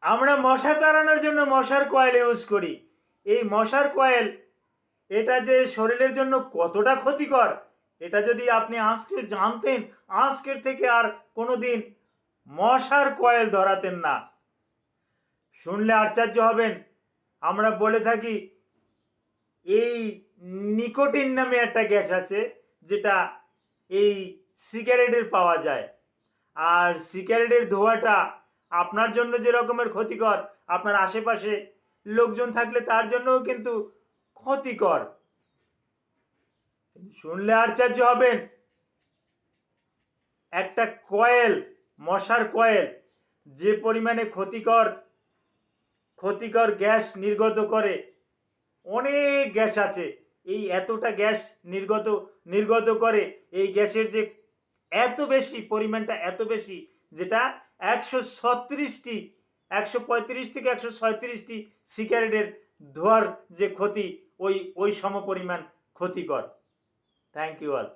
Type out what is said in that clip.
আমরা মশা তাড়ানোর জন্য মশার কয়েল ইউজ করি। এই মশার কয়েল এটা যে শরীরের জন্য কতটা ক্ষতিকর এটা যদি আপনি আজকের জানতেন, আজকের থেকে আর কোনো দিন মশার কয়েল ধরাতেন না। শুনলে আশ্চর্য হবেন, আমরা বলে থাকি এই নিকোটিন নামে একটা গ্যাস আছে যেটা এই সিগারেটের পাওয়া যায়। আর সিগারেটের ধোঁয়াটা আপনার জন্য যে রকমের ক্ষতিকর, আপনার আশেপাশে লোকজন থাকলে তার জন্যও কিন্তু ক্ষতিকর। শুনলে আশ্চর্য হবেন, একটা কয়েল, মশার কয়েল যে পরিমাণে ক্ষতিকর গ্যাস নির্গত করে, অনেক গ্যাস আছে, এই এতটা গ্যাস নির্গত করে। এই গ্যাসের যে এত বেশি পরিমাণটা এত বেশি, যেটা 136টি 135 থেকে 137টি সিগারেটের ধোঁয়ার যে ক্ষতি ওই সম পরিমাণ ক্ষতিকর। Thank you all.